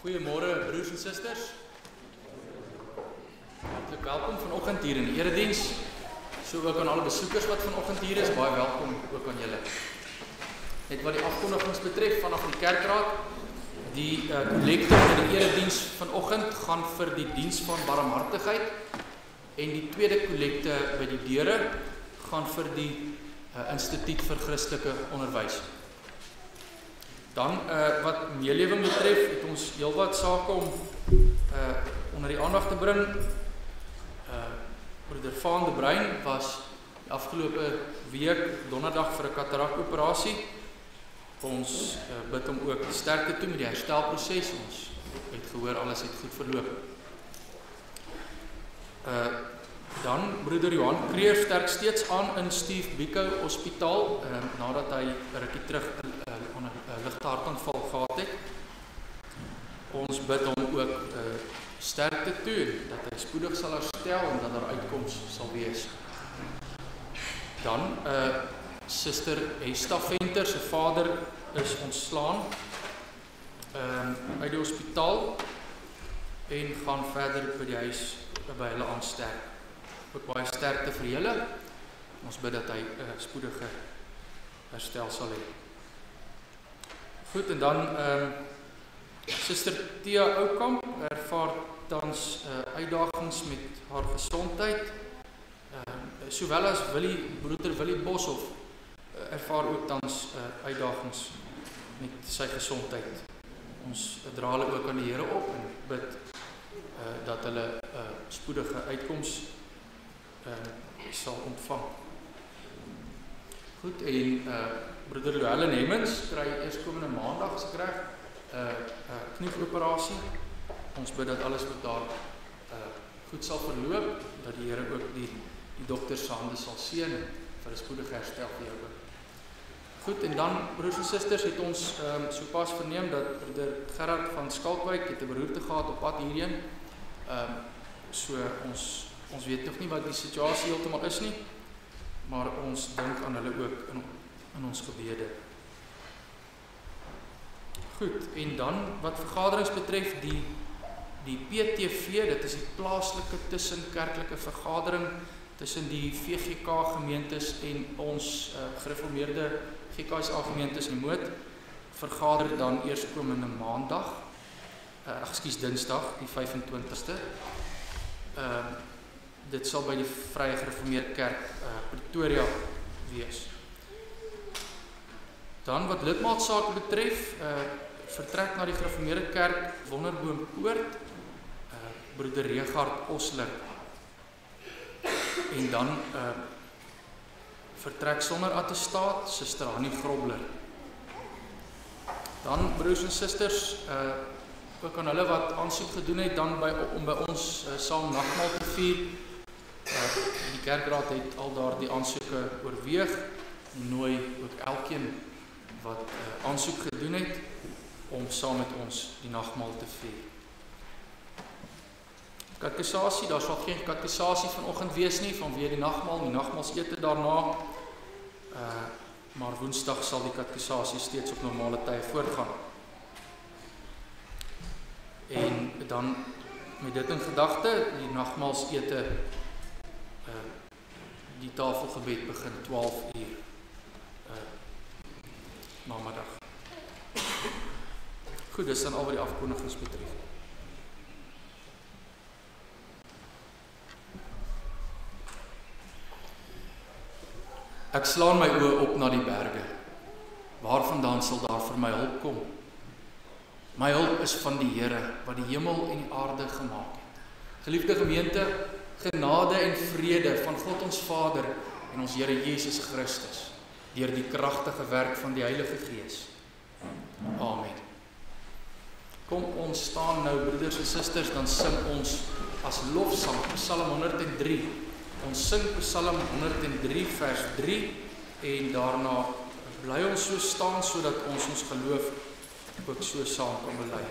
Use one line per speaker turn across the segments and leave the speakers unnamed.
Goeiemôre broers en susters. Hartlik welkom vanoggend hier in die erediens. So ook aan alle besoekers wat vanoggend hier is, baie welkom ook aan julle. Net wat die afkondigings betref vanaf die kerkraad, die kollekte in die erediens vanoggend gaan vir die diens van barmhartigheid en die tweede kollekte by die deure gaan vir die Instituut vir Christelike Onderwys. Dan wat meelewing betref, het ons heelwat sake om onder die aandag te bring. Broeder Van de Bruin was die afgelope week donderdag vir 'n katarakoperasie. Ons bid hom ook sterkte toe met die herstelproses. Ons het gehoor alles het goed verloop. Dan broeder Johan Kreer sterk steeds aan in Steve Biko Hospitaal nadat hy 'n rukkie terug aan 'n ligte hartaanval gehad het. Ons bid hom ook sterkte toe dat hy spoedig sal herstel en dat daar uitkoms sal wees. Dan Suster Hesta Venter se vader is ontslaan uit die hospitaal en gaan verder by die huis by hulle aansterk. Ook baie sterkte vir julle. Ons bid dat hy spoedige herstel sal hê. Goed, en dan Suster Thea Oukamp ervaar tans uitdagings met haar gesondheid. Sowel as broeder Willie Boshoff ervaar ook tans uitdagings met sy gesondheid. Ons dra hulle ook aan die Here op en bid dat hulle spoedige uitkoms sal ontvang. Goed, en broeder Llewellyn Hemmens kry eerskomende maandag as ek reg 'n knieoperasie. Ons bid dat alles wat daar goed sal verloop, dat die Here ook die dokters se hande sal seën en vir 'n spoedige herstel vir jou ook. Goed, en dan broers en susters het ons sopas verneem dat broeder Gerard van Skalkwyk het 'n beroerte gehad op pad hierheen. So ons weet nog nie wat die situasie heeltemal is nie, maar ons dink aan hulle ook in ons gebede. Goed, en dan wat vergaderings betref, die PTV, dit is die plaaslike tussenkerklike vergadering tussen die VGK gemeentes en ons gereformeerde GKSA gemeentes in Moot, vergader dan eerskomende maandag, Dinsdag, die 25ste. Dit sal by die Vrye Gereformeerde Kerk Pretoria wees. Dan wat lidmaatsake betref, vertrek na die Gereformeerde Kerk Wonderboompoort, broeder Regard Osler. En dan vertrek sonder attestaat, Suster Hannie Grobler. Dan broers en susters, ook aan hulle wat aansoek gedoen het dan om by ons saam nagmaal te vier. Die kerkraad het al daar die aansoeke oorweeg en nooi ook elkeen wat aansoek gedoen het om saam met ons die nagmaal te vier. Katekisasie, daar sal geen katekisasie vanoggend wees nie vanweë die nagmaalsete daarna. Maar Woensdag sal die katekisasie steeds op normale tye voortgaan. En dan met dit in gedagte, die nagmaalsete, die tafelgebed begin 12 uur namiddag. Goed, dis dan al wat die afkondigings betref. Ek slaan my oë op na die berge. Waarvandaan sal daar vir my hulp kom? My hulp is van die Here wat die hemel en die aarde gemaak het. Geliefde gemeente, genade en vrede van God ons Vader en ons Here Jesus Christus deur die kragtige werk van die Heilige Gees. Amen. Kom ons staan nou broeders en susters, dan sing ons as lofsang Psalm 103. Ons sing Psalm 103 vers 3 en daarna bly ons so staan sodat ons geloof ook so saam kan bely.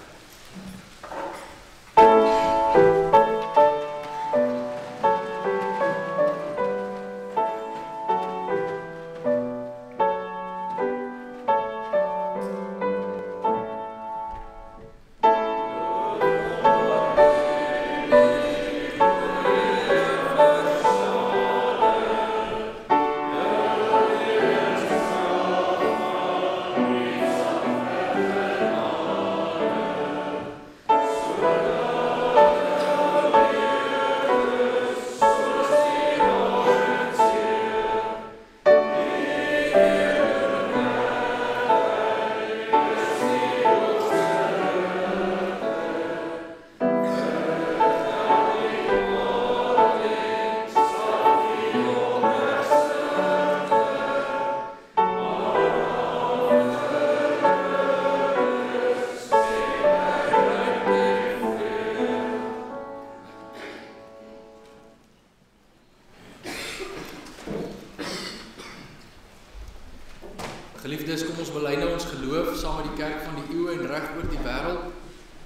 van die eeue en reg oor die wêreld,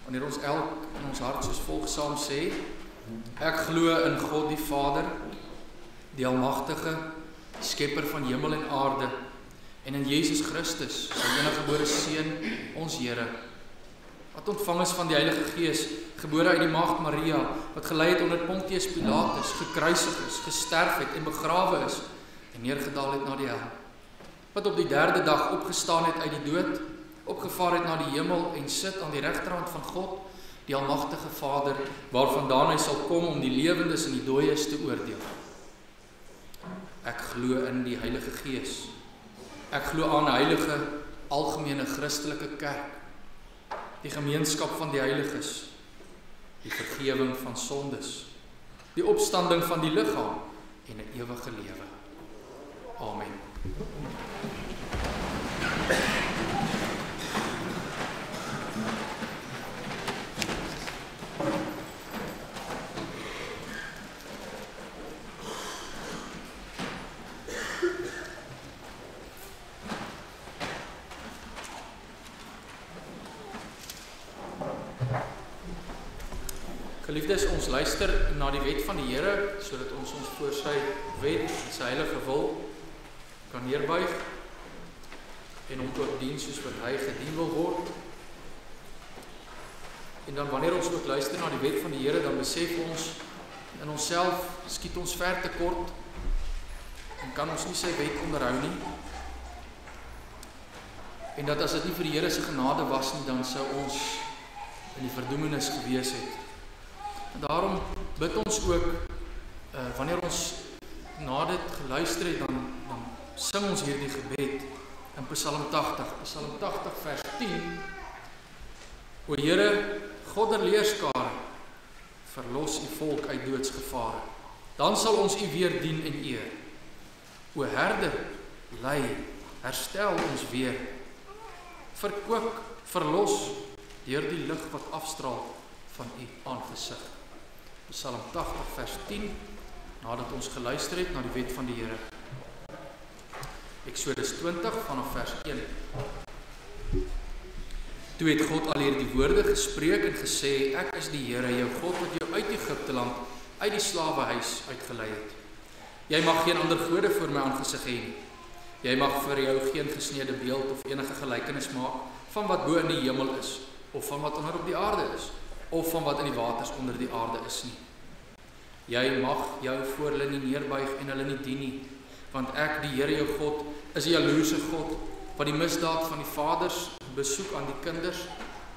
wanneer ons elk in ons hart soos volgsaam sê, ek glo in God die Vader, die Almagtige, die Skepper van hemel en aarde, en in Jesus Christus, sy eniggebore Seun, ons Here, wat ontvang is van die Heilige Gees, gebore uit die Maagd Maria, wat gelei het onder Pontius Pilatus, gekruisig is, gesterf het en begrawe is, en neergedaal het na die hel, wat op die 3de dag opgestaan het uit die dood, opgevaar het na die hemel en sit aan die regterhand van God, die Almagtige Vader, waarvandaan hy sal kom om die lewendes en die dooies te oordeel. Ek glo in die Heilige Gees. Ek glo aan 'n heilige, algemene Christelike kerk, die gemeenskap van die heiliges, die vergewing van sondes, die opstanding van die liggaam en 'n ewige lewe. Amen. Geliefdes, ons luister na die wet van die Here, sodat ons voor sy wet en sy heilige wil kan neerbuig en hom ook dien soos wat hy gedien wil word. En dan wanneer ons ook luister na die wet van die Here, dan besef ons in onsself skiet ons ver te kort en kan ons nie sy wet onderhou nie. En dat as dit nie vir die Here se genade was nie, dan sou ons in die verdoemenis gewees het. En daarom bid ons ook, wanneer ons na dit geluister het, dan sing ons hierdie gebed in Psalm 80 vers 10. O Here, God der leerskare, verlos u volk uit doodsgevare. Dan sal ons u weer dien en eer. O Herder, lei, herstel ons weer. Verkoop, verlos, deur die lig wat afstraal van u aangesig. Psalm 80 vers 10, nadat ons geluister het na die wet van die Here. Exodus 20 vanaf vers 1. Toe het God al hierdie woorde gespreek en gesê, ek is die Here, jou God wat jou uit Egipte land, uit die slawehuis uitgelei het. Jy mag geen ander gode voor my aangesig hê nie. Jy mag vir jou geen gesneede beeld of enige gelykenis maak van wat bo in die hemel is, of van wat onder op die aarde is, of van wat in die waters onder die aarde is nie. Jy mag jou voor hulle nie neerbuig en hulle nie dien nie, want ek, die Here jou God, is 'n jaloerse God, wat die misdaad van die vaders besoek aan die kinders,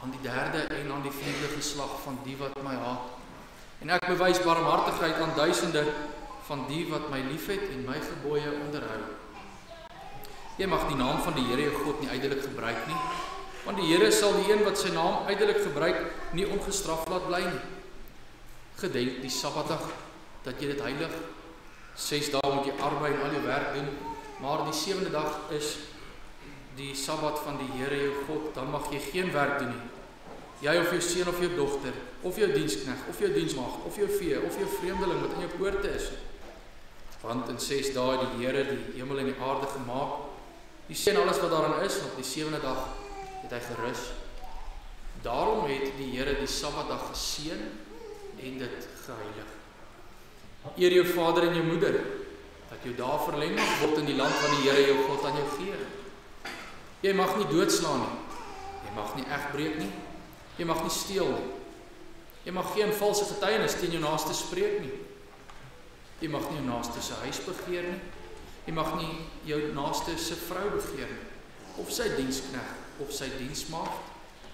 aan die 3de en aan die 4de geslag van die wat my haat. En ek bewys barmhartigheid aan duisende van die wat my liefhet en my gebooie onderhou. Jy mag die naam van die Here jou God nie ydelik gebruik nie, want die Here sal die een wat sy naam ydelik gebruik nie ongestraf laat bly nie. Gedenk die Sabbatdag, dat jy dit heilig. 6 dae moet jy arbei en al jou werk doen, maar die 7de dag is die Sabbat van die Here jou God, dan mag jy geen werk doen nie. Jy of jou seun of jou dogter, of jou diensknegt, of jou diensmaagd, of jou vee, of jou vreemdeling wat in jou poorte is. Want in 6 dae het die Here die hemel en die aarde gemaak, die see en alles wat daarin is, en op die 7de dag het hy gerus. Daarom het die Here die Sabbatdag geseën en dit geheilig. Eer jou vader en jou moeder, dat jou dae verleng mag word in die land wat die Here jou God aan jou gee. Jy mag nie doodslaan nie, jy mag nie egbreek nie, jy mag nie steel nie, jy mag geen valse getuienis teen jou naaste spreek nie, jy mag nie jou naaste se huis begeer nie, jy mag nie jou naaste se vrou begeer nie, of sy diensknegt, of sy diensmaagd,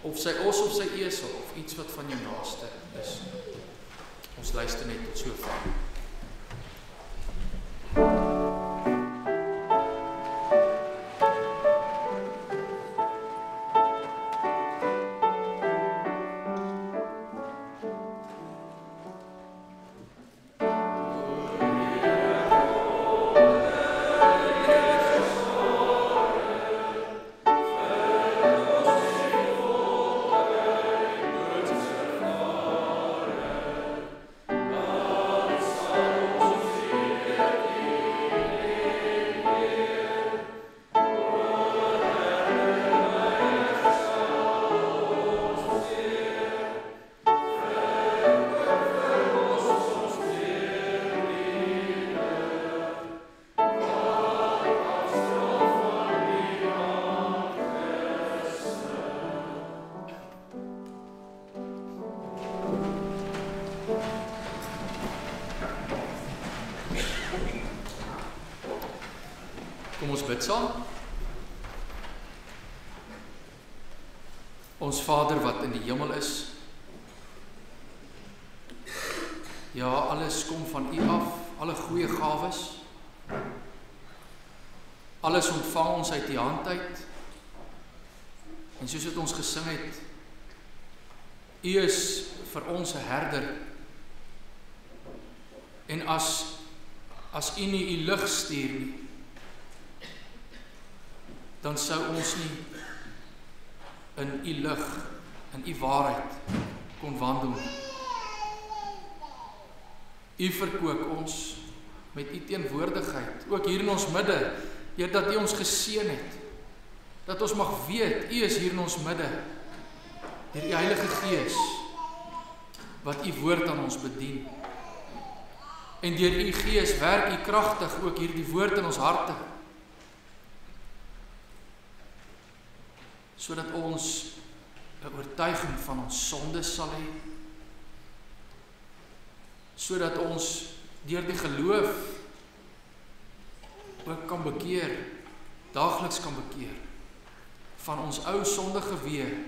of sy os of sy esel, of iets wat van jou naaste is. Ons luister net tot sover. ons bid saam. Ons Vader wat in die hemel is, ja, alles kom van U af, alle goeie gawes, alles ontvang ons uit U hand uit, en soos het ons gesing het, U is vir ons 'n herder, en as U nie U lig stuur nie, dan sou ons nie in U lig, in U waarheid kon wandel. U verkoop ons met U teenwoordigheid, ook hier in ons midde, Heer, dat U ons geseën het, dat ons mag weet, U is hier in ons midde, deur U Heilige Gees, wat U woord aan ons bedien. En deur U Gees werk U kragtig ook hierdie woord in ons harte, sodat ons 'n oortuiging van ons sondes sal hê, sodat ons deur die geloof ook kan bekeer, daagliks kan bekeer, van ons ou sondige weë,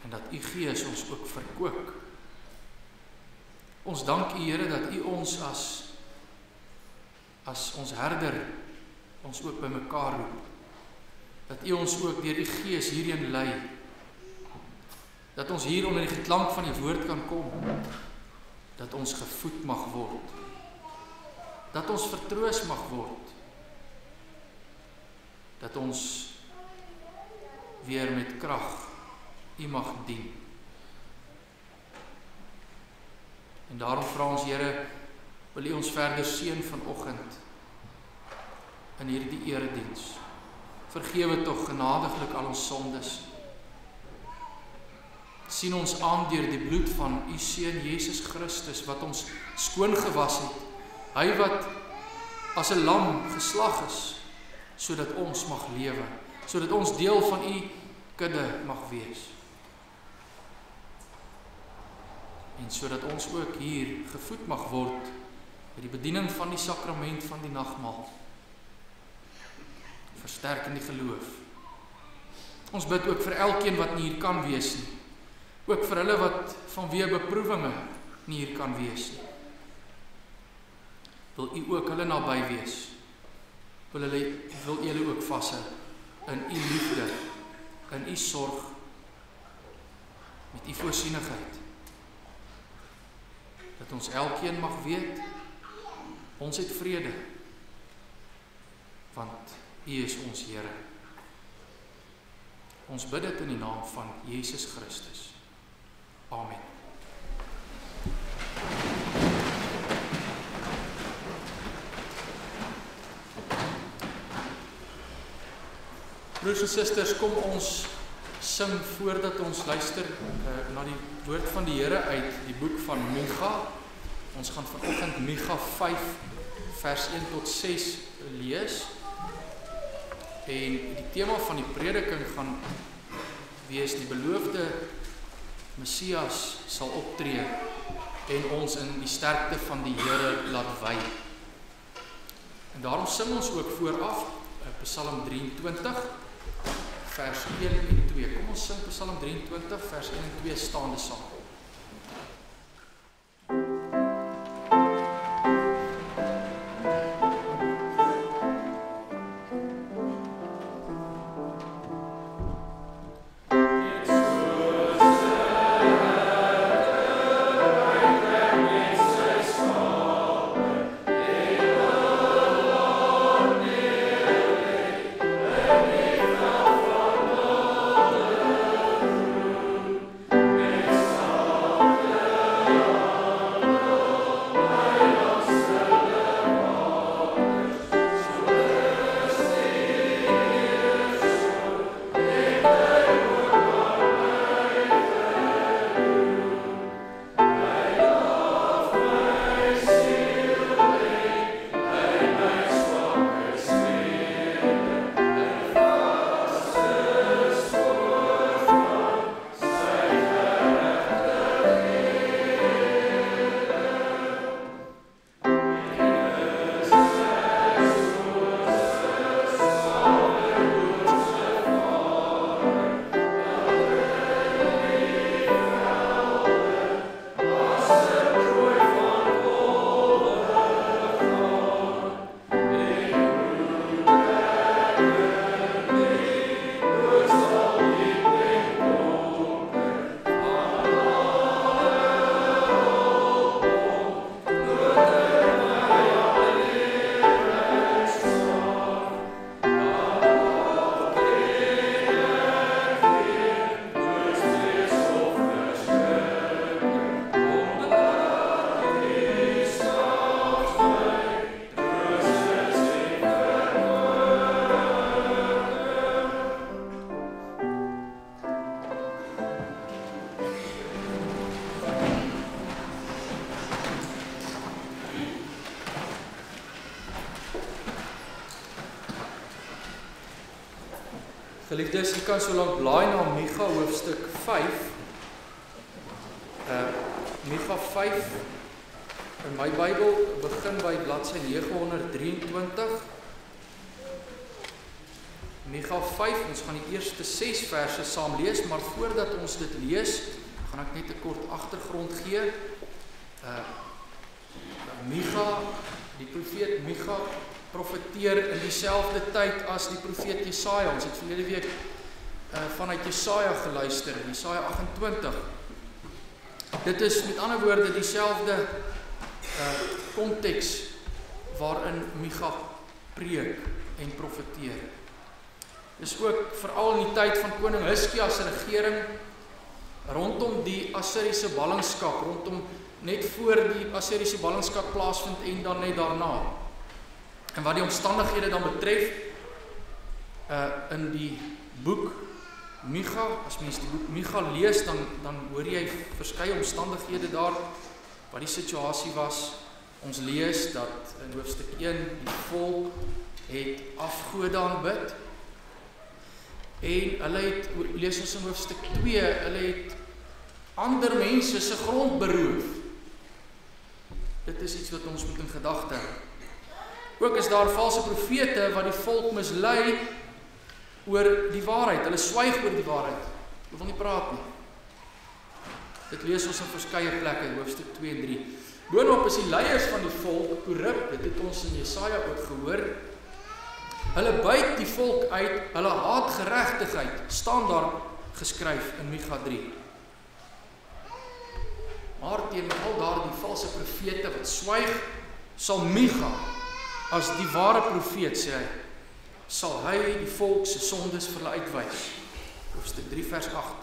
en dat U Gees ons ook verkoop. Ons dank U, Here, dat U ons as ons herder, ons ook by mekaar roep, dat U ons ook deur die Gees hierheen lei, dat ons hier onder die geklank van die woord kan kom, dat ons gevoed mag word, dat ons vertroos mag word, dat ons weer met krag U mag dien. En daarom vra ons, Here, wil U ons verder seën vanoggend in hierdie erediens. Vergewe tog genadiglik al ons sondes. Sien ons aan deur die bloed van U Seun Jesus Christus, wat ons skoon gewas het. Hy wat as 'n lam geslag is, sodat ons mag lewe, sodat ons deel van U kudde mag wees. En sodat ons ook hier gevoed mag word met die bediening van die sakrament van die nagmaal. Versterk in die geloof. Ons bid ook vir elkeen wat nie hier kan wees nie. Ook vir hulle wat vanweë beproewinge nie hier kan wees nie. Wil U ook hulle naby wees. Wil U hulle ook vashou in U liefde, in U sorg, met U voorsienigheid. Dat ons elkeen mag weet, ons het vrede, want U is ons Here. Ons bid dit in die naam van Jesus Christus. Amen. Broers en susters, kom ons sing voordat ons luister na die woord van die Here uit die boek van Micha. Ons gaan vanoggend Micha 5 vers 1 tot 6 lees. En die tema van die prediking gaan wees die beloofde Messias sal optree en ons in die sterkte van die Here laat wy. En daarom sing ons ook vooraf Psalm 23 vers 1 en 2. Kom ons sing Psalm 23 vers 1 en 2 staande saam.
Yes.
Geliefdes, jy kan so lank blaai na Micha hoofstuk 5. Micha 5 in my Bybel begin by bladsy 923. Micha 5, ons gaan die eerste 6 verse saam lees, maar voordat ons dit lees, gaan ek net 'n kort agtergrond gee. Micha, die profeet Micha, profeteer in dieselfde tyd as die profeet Jesaja. Ons het verlede week vanuit Jesaja geluister, in Jesaja 28. Dit is met ander woorde dieselfde konteks waarin Micha preek en profeteer. Dis ook veral in die tyd van koning Hizkia se regering rondom die Assiriese ballingskap, rondom net voor die Assiriese ballingskap plaasvind en dan net daarna. En wat die omstandighede dan betref, in die boek Micha, as mens die boek Micha lees, dan hoor jy verskeie omstandighede daar, wat die situasie was. Ons lees dat in hoofstuk 1 die volk het afgode aanbid, en hulle het, lees ons in hoofstuk 2, hulle het ander mense se grond beroof. Dit is iets wat ons moet in gedagte hou. Ook is daar valse profete wat die volk mislei oor die waarheid. Hulle swyg oor die waarheid. Hulle wil nie praat nie. Dit lees ons in verskeie plekke, hoofstuk 2 en 3. Boonop is die leiers van die volk korrup, dit het ons in Jesaja ook gehoor. Hulle buit die volk uit, hulle haat geregtigheid, staan daar geskryf in Micha 3. Maar teen al daardie valse profete wat swyg, sal Micha, as die ware profeet, sê hy, sal hy die volk se sondes vir hulle uitwys. Hoofstuk 3 vers 8.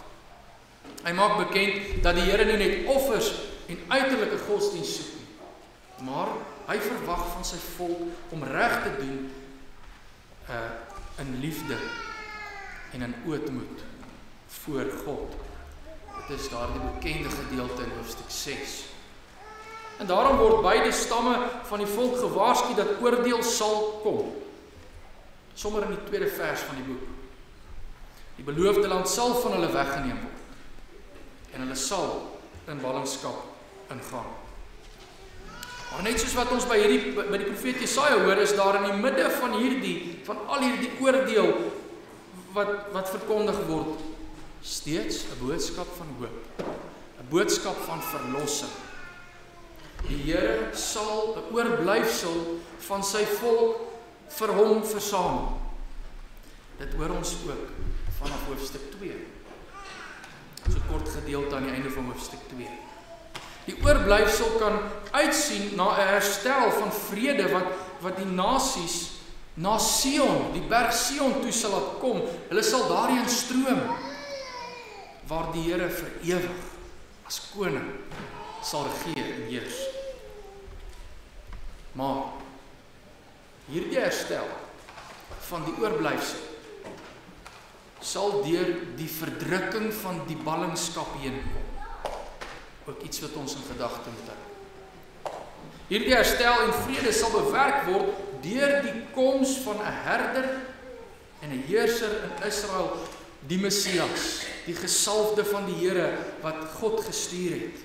Hy maak bekend dat die Here nie net offers en uiterlike godsdienst soek nie, maar hy verwag van sy volk om reg te doen in liefde en in ootmoed voor God. Dit is daar die bekende gedeelte in hoofstuk 6. En daarom word beide stamme van die volk gewaarsku dat oordeel sal kom. Sommer in die tweede vers van die boek. Die beloofde land sal van hulle weggeneem word. En hulle sal in ballingskap ingaan. Maar net soos wat ons by die profeet Jesaja hoor, is daar in die midde van al hierdie oordeel wat verkondig word, steeds 'n boodskap van hoop, 'n boodskap van verlossing. Die Here sal 'n oorblyfsel van sy volk vir hom versamel. Dit hoor ons ook vanaf hoofstuk 2. So 'n kort gedeelte aan die einde van hoofstuk 2. Die oorblyfsel kan uitsien na 'n herstel van vrede wat die nasies na Sion, die berg Sion toe sal laat kom. Hulle sal daarheen stroom waar die Here vir ewig as koning sal regeer en heers. Maar hierdie herstel van die oorblyfsel sal deur die verdrukking van die ballingskap heen kom. Ook iets wat ons in gedagte moet hou. Hierdie herstel en vrede sal bewerk word deur die koms van 'n herder en 'n heerser in Israel, die Messias, die gesalfde van die Here wat God gestuur het.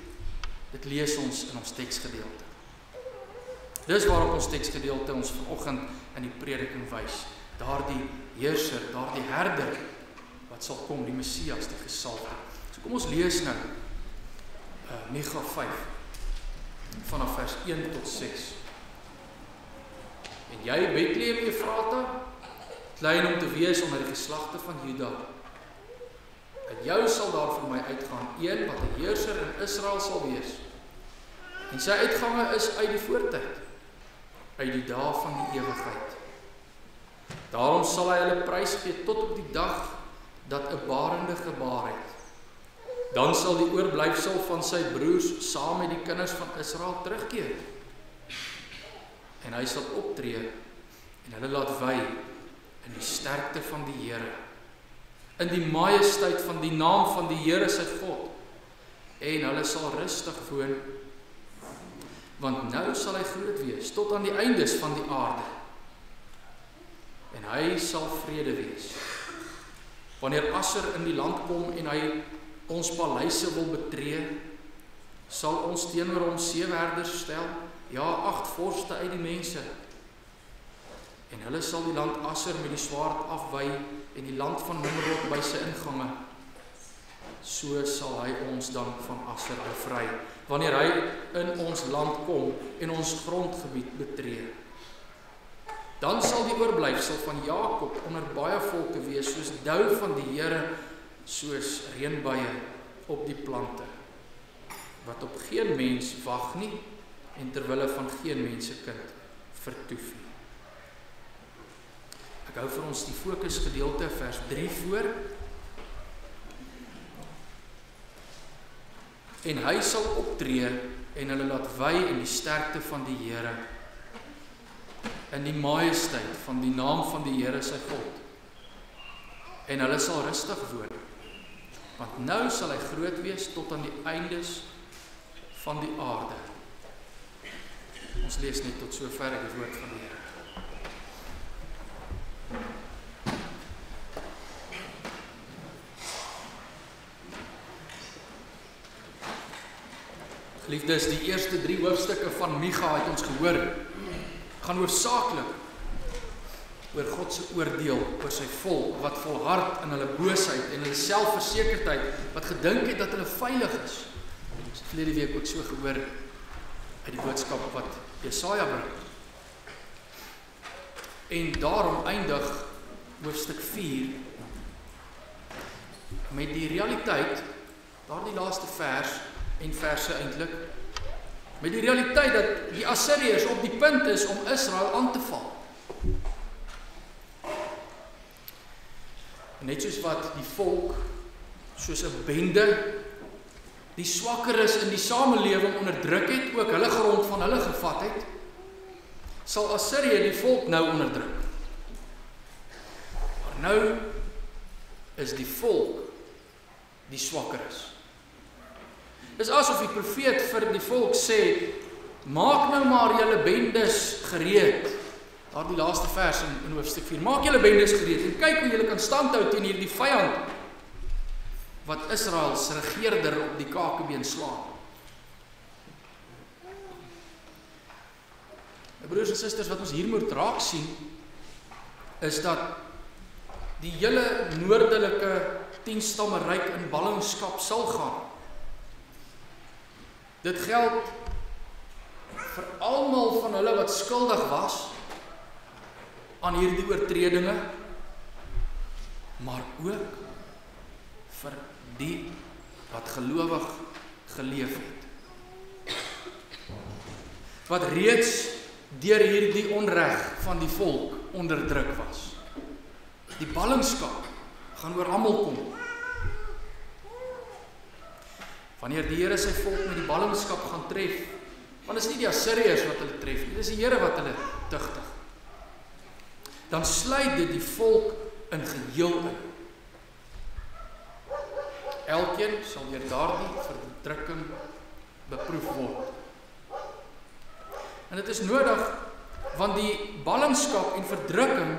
Dit lees ons in ons teksgedeelte. Dis waarop ons teksgedeelte ons vanoggend in die prediking wys. Daardie heerser, daardie herder wat sal kom, die Messias, die gesalfde. So kom ons lees nou Micha 5 vanaf vers 1 tot 6. En jy, Bethlehem Efrata, klein om te wees onder die geslagte van Juda. Uit jou sal daar vir my uitgaan een wat 'n heerser in Israel sal wees. En sy uitgange is uit die voortyd, uit die dae van die ewigheid. Daarom sal hy hulle prys gee tot op die dag dat 'n barende gebaar het. Dan sal die oorblyfsel van sy broers saam met die kinders van Israel terugkeer. En hy sal optree en hulle laat wy in die sterkte van die Here, in die majesteit van die naam van die Here sy God. En hulle sal rustig woon, want nou sal hy groot wees tot aan die eindes van die aarde. En hy sal vrede wees. Wanneer Asser in die land kom en hy ons paleise wil betree, sal ons teenoor hom seewerders stel, ja, 8 vorste uit die mense. En hulle sal die land Asser met die swaard afwy en die land van Nimrod by sy ingange. So sal hy ons dan van Asser bevry, wanneer hy in ons land kom en ons grondgebied betree. Dan sal die oorblyfsel van Jakob onder baie volke wees, soos dou van die Here, soos reënbuie op die plante, wat op geen mens wag nie, en terwille van geen mensekind vertoef nie. Ek hou vir ons die fokusgedeelte vers 3 voor. En hy sal optree en hulle laat wy in die sterkte van die Here, in die majesteit van die naam van die Here sy God. En hulle sal rustig woon, want nou sal hy groot wees tot aan die eindes van die aarde. Ons lees net tot sover die woord van die Here. Geliefdes, die eerste 3 hoofstukke van Micha het ons gehoor, gaan hoofsaaklik oor God se oordeel oor sy volk, wat volhard in hulle boosheid en hulle selfversekerdheid, wat gedink het dat hulle veilig is. Ons het verlede week ook so gehoor uit die boodskap wat Jesaja bring. En daarom eindig hoofstuk 4 met die realiteit, daardie laaste vers en verse eintlik, met die realiteit dat die Assiriërs op die punt is om Israel aan te val. En net soos wat die volk, soos 'n bende, die swakker is in die samelewing onderdruk het, ook hulle grond van hulle gevat het, sal Assirië die volk nou onderdruk. Maar nou is die volk die swakker is. Dis asof die profeet vir die volk sê, maak nou maar julle bendes gereed. Daar die laaste vers in hoofstuk 4. Maak julle bendes gereed en kyk hoe julle kan standhou teen hierdie vyand wat Israel se regeerder op die kakebeen slaan. Broers en susters, wat ons hier moet raak sien, is dat die hele noordelike 10-stamme ryk in ballingskap sal gaan. Dit geld vir almal van hulle wat skuldig was aan hierdie oortredinge, maar ook vir die wat gelowig geleef het. Wat reeds deur hierdie onreg van die volk onderdruk was. Die ballingskap gaan oor almal kom. Wanneer die Here sy volk met die ballingskap gaan tref, want is nie die Assiriërs wat hulle tref nie, dis die Here wat hulle tugtig. Dan sluit dit die volk in geheel in. Elkeen sal deur daardie verdrukking beproef word. En dit is nodig, want die ballingskap en verdrukking,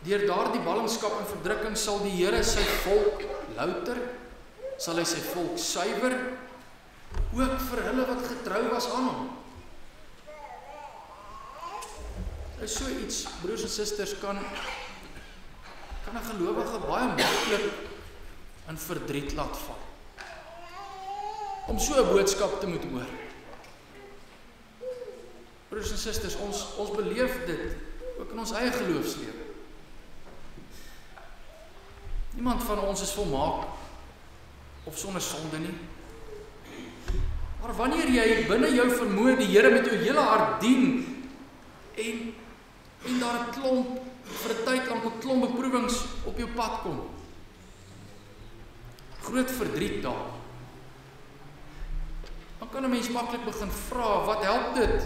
deur daardie ballingskap en verdrukking sal die Here sy volk louter, sal hy sy volk suiwer, ook vir hulle wat getrou was aan hom. Is so iets, broers en susters, kan 'n gelowige baie maklik in verdriet laat val. Om so 'n boodskap te moet hoor. Broers en susters, ons beleef dit ook in ons eie geloofslewe. Niemand van ons is volmaak of sonder sonde nie. Maar wanneer jy binne jou vermoë die Here met jou hele hart dien en daar 'n klomp vir 'n tyd lank 'n klomp beproewings op jou pad kom, groot verdriet daar, dan kan 'n mens maklik begin vra, wat help dit?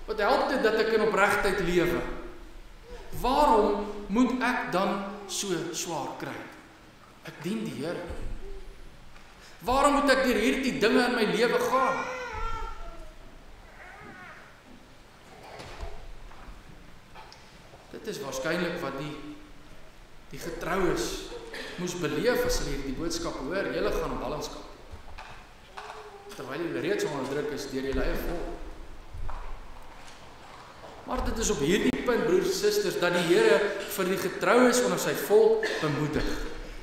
Wat help dit dat ek in opregtheid lewe? Waarom moet ek dan so swaar kry? Ek dien die Here. Waarom moet ek deur hierdie dinge in my lewe gaan? Dit is waarskynlik wat die getroues moes beleef as hulle hierdie boodskap hoor, julle gaan op ballingskap. Terwyl julle reeds onder druk is deur julle eie volk. Maar dit is op hierdie punt, broers en susters, dat die Here vir die getroues onder sy volk bemoedig.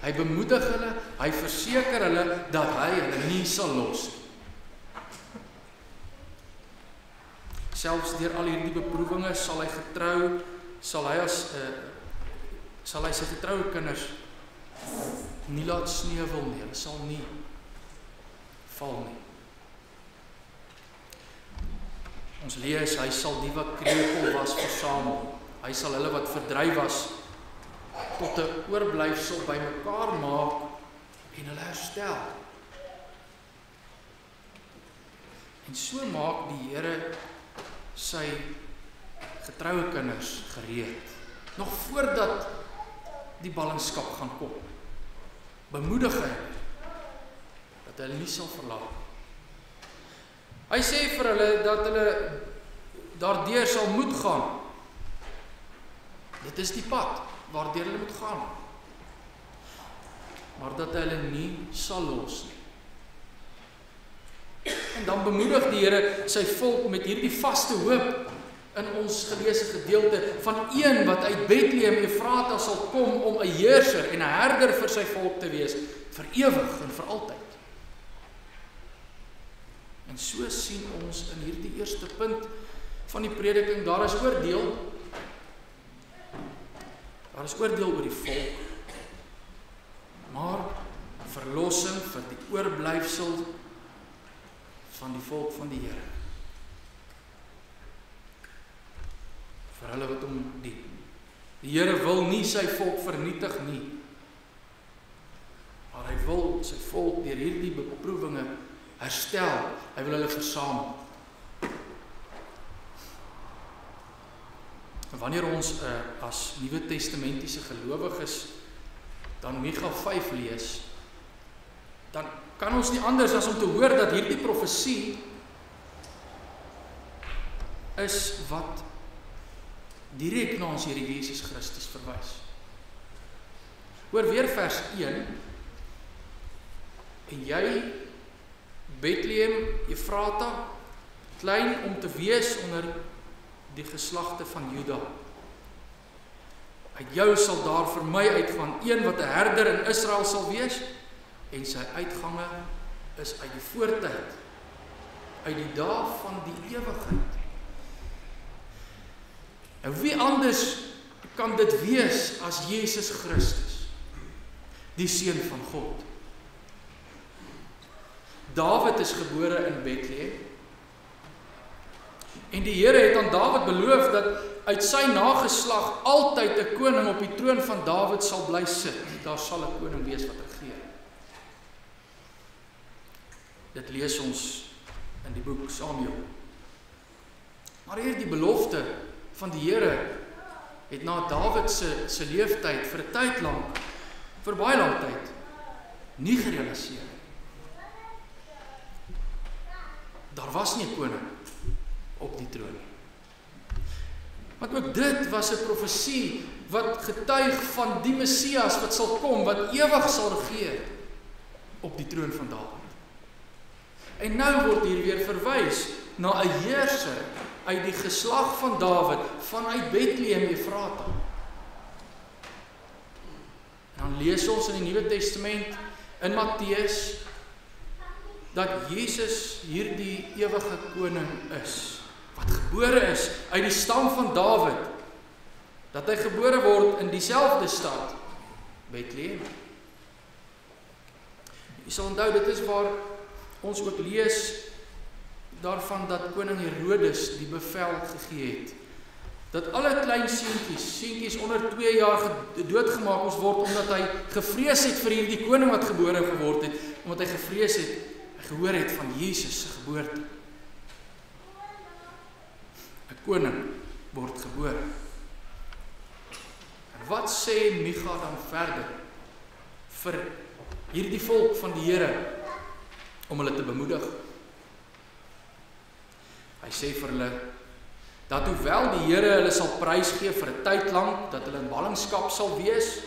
Hy bemoedig hulle, hy verseker hulle dat hy hulle nie sal los nie. Selfs deur al hierdie beproewinge sal hy sy getroue kinders nie laat sneuwel nie. Hulle sal nie val nie. Ons lees, hy sal die wat krepeel was versamel. Hy sal hulle wat verdryf was tot 'n oorblyfsel bymekaar maak en hulle herstel. En so maak die Here sy getroue kinders gereed. Nog voordat die ballingskap gaan kom. Bemoedig hy dat hulle nie sal verlaat. Hy sê vir hulle dat hulle daardeur sal moet gaan. Dit is die pad waardeur hulle moet gaan. Maar dat hy hulle nie sal los nie. En dan bemoedig die Here sy volk met hierdie vaste hoop in ons geleesde gedeelte van een wat uit Bethlehem Efrata sal kom om 'n heerser en 'n herder vir sy volk te wees, vir ewig en vir altyd. En so sien ons in hierdie eerste punt van die prediking, daar is oordeel. Daar is oordeel oor die volk, maar verlossing vir die oorblyfsel van die volk van die Here. Vir hulle wat hom dien. Die Here wil nie sy volk vernietig nie, maar hy wil sy volk deur hierdie beproewinge herstel. Hy wil hulle versamel. En wanneer ons as Nuwe Testamentiese gelowiges dan Micha 5 lees, dan kan ons nie anders as om te hoor dat hierdie profesie is wat direk na ons Here Jesus Christus verwys. Hoor weer vers 1. En jy, Bethlehem Efrata, klein om te wees onder die geslagte van Juda. Uit jou sal daar vir my uitgaan een wat 'n herder in Israel sal wees, en sy uitgange is uit die voortyd, uit die dae van die ewigheid. En wie anders kan dit wees as Jesus Christus, die Seun van God? Dawid is gebore in Bethlehem, en die Here het aan Dawid beloof dat uit sy nageslag altyd 'n koning op die troon van Dawid sal bly sit. Daar sal 'n koning wees wat regeer. Dit lees ons in die boek Samuel. Maar hierdie belofte van die Here het na Dawid se leeftyd vir 'n tyd lank, vir baie lank tyd, nie gerealiseer. Daar was nie 'n koning op die troon nie. Want ook dit was 'n profesie wat getuig van die Messias wat sal kom, wat ewig sal regeer op die troon van Dawid. En nou word hier weer verwys na 'n heerser uit die geslag van Dawid, vanuit Bethlehem Efrata. En dan lees ons in die Nuwe Testament, in Matteus, dat Jesus hierdie ewige koning is, wat gebore is uit die stam van Dawid, dat hy gebore word in dieselfde stad, Bethlehem. Jy sal onthou, dit is waar ons ook lees daarvan dat koning Herodes die bevel gegee het, dat alle klein seentjies onder 2 jaar doodgemaak moes word, omdat hy gevrees het vir hierdie koning wat gebore geword het, omdat hy gevrees het, hy gehoor het van Jesus se geboorte. 'n Koning word gebore. En wat sê Micha dan verder vir hierdie volk van die Here om hulle te bemoedig? Hy sê vir hulle dat hoewel die Here hulle sal prys gee vir 'n tyd lank, dat hulle in ballingskap sal wees,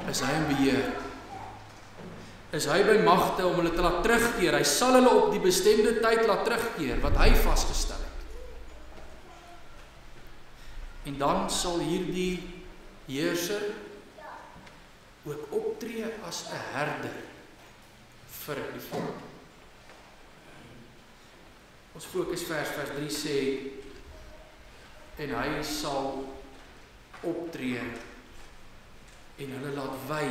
is hy in beheer. Is hy by magte om hulle te laat terugkeer. Hy sal hulle op die bestemde tyd laat terugkeer, wat hy vasgestel het. En dan sal hierdie heerser ook optree as 'n herder vir die volk. Ons fokusvers, vers 3 sê, en hy sal optree en hulle laat wy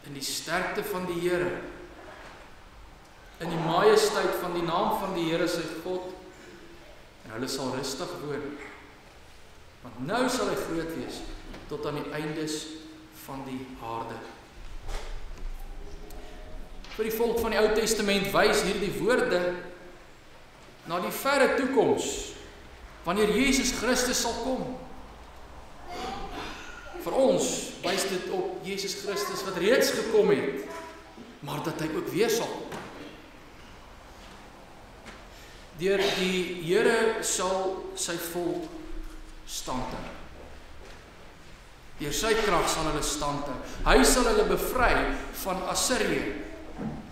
in die sterkte van die Here, in die majesteit van die naam van die Here sy God, en hulle sal rustig woon, want nou sal hy groot wees tot aan die eindes van die aarde. Vir die volk van die Ou Testament wys hierdie woorde na die verre toekoms, wanneer Jesus Christus sal kom. Vir ons wys dit op Jesus Christus wat reeds gekom het, maar dat hy ook weer sal kom. Deur die Here sal sy volk stand hou. Deur sy krag sal hulle stand hou. Hy sal hulle bevry van Assirië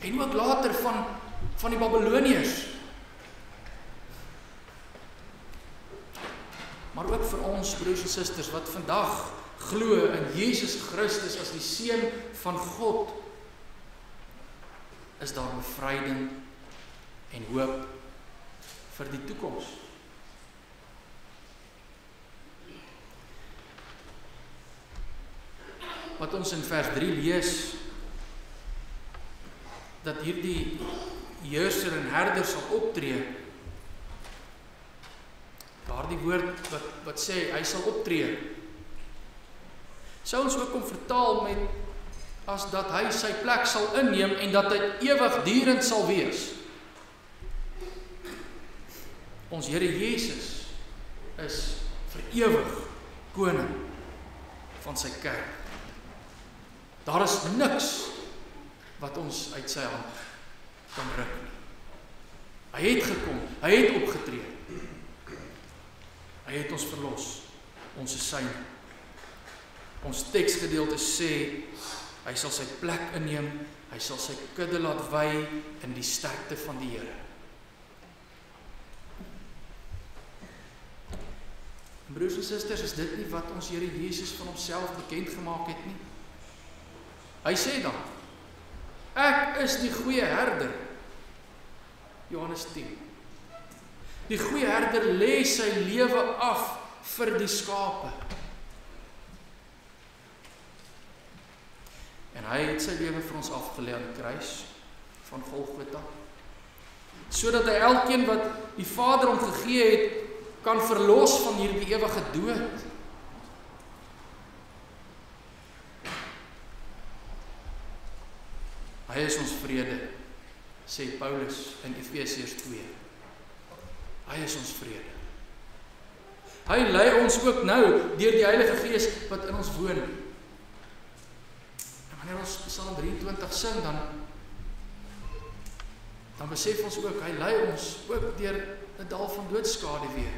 en ook later van die Babiloniërs. Maar ook vir ons broers en susters wat vandag glo in Jesus Christus as die Seun van God, is daar bevryding en hoop vir die toekoms. Wat ons in vers 3 lees, dat hierdie heerser en herder sal optree, daardie woord wat sê, hy sal optree, sou ons ook kom vertaal met, as dat hy sy plek sal inneem, en dat hy ewigdurend sal wees. Ons Here Jesus is vir ewig koning van sy kerk. Daar is niks wat ons uit sy hand kan ruk nie. Hy het gekom, hy het opgetree. Hy het ons verlos, ons is syne. Ons teksgedeelte sê, hy sal sy plek inneem, hy sal sy kudde laat wy in die sterkte van die Here. Broers en susters, is dit nie wat ons Here Jesus van homself bekend gemaak het nie? Hy sê dan, ek is die goeie herder. Johannes 10. Die goeie herder lê sy lewe af vir die skape. En hy het sy lewe vir ons afgelê aan die kruis van Golgotha, sodat hy elkeen wat die Vader hom gegee het, kan verlos van hierdie ewige dood. Hy is ons vrede, sê Paulus in Efesiërs 2. Hy is ons vrede. Hy lei ons ook nou deur die Heilige Gees wat in ons woon. En wanneer ons Psalm 23 sing, dan besef ons ook, hy lei ons ook deur 'n dal van doodskade weer.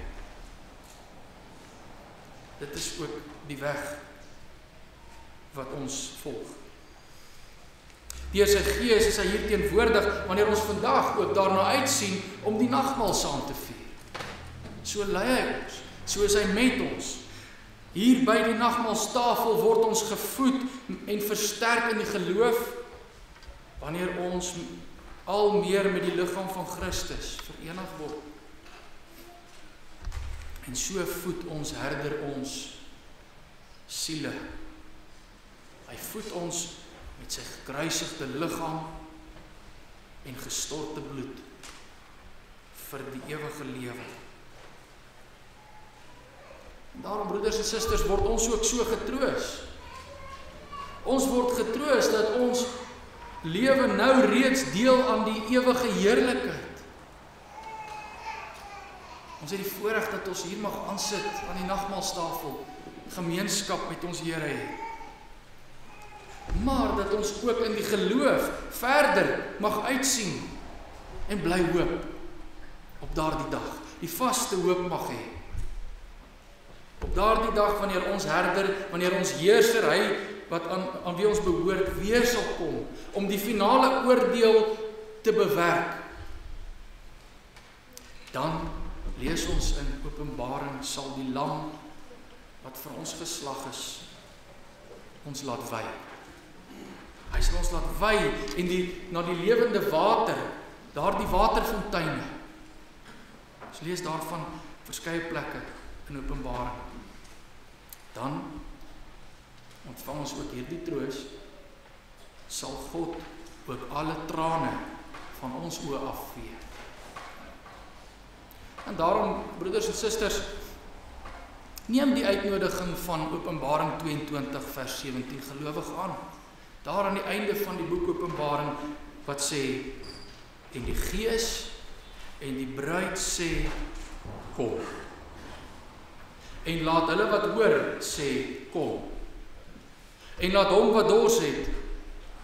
Dit is ook die weg wat ons volg. Deur sy Gees is hy hier teenwoordig, wanneer ons vandag ook daarna uitsien om die nagmaal saam te vier. So lei hy ons, so is hy met ons. Hier by die nagmaalstafel word ons gevoed en versterk in die geloof, wanneer ons al meer met die liggaam van Christus verenig word. En so voed ons herder ons siele. Hy voed ons met sy gekruisigde liggaam en gestorte bloed vir die ewige lewe. En daarom, broeders en susters, word ons ook so getroos. Ons word getroos dat ons lewe nou reeds deel aan die ewige heerlikheid. Ons het die voorreg dat ons hier mag aansit aan die nagmaalstafel, gemeenskap met ons Here het. Maar dat ons ook in die geloof verder mag uitsien en bly hoop op daardie dag. Die vaste hoop mag hê. Op daardie dag wanneer ons herder, wanneer ons heerser, hy wat aan wie ons behoort weer sal kom, om die finale oordeel te bewerk. Dan lees ons in Openbaring, sal die lam wat vir ons geslag is, ons laat wy. Hy sal ons laat wy en na die lewende water, daardie waterfonteine. Ons lees daarvan verskeie plekke in Openbaring. Dan ontvang ons ook hierdie troos, sal God ook alle trane van ons oë afvee. En daarom, broeders en susters, neem die uitnodiging van Openbaring 22 vers 17 gelowig aan. Daar aan die einde van die boek Openbaring wat sê, en die Gees en die bruid sê, kom. En laat hulle wat hoor sê, kom. En laat hom wat dors het,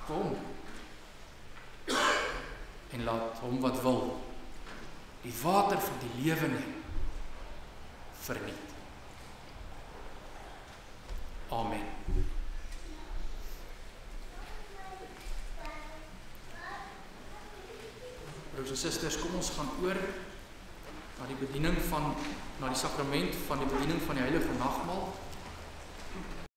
kom. En laat hom wat wil, die water van die lewe neem, verniet. Amen. Broers en susters, kom ons gaan oor na die sakrament van die bediening van die heilige nagmaal.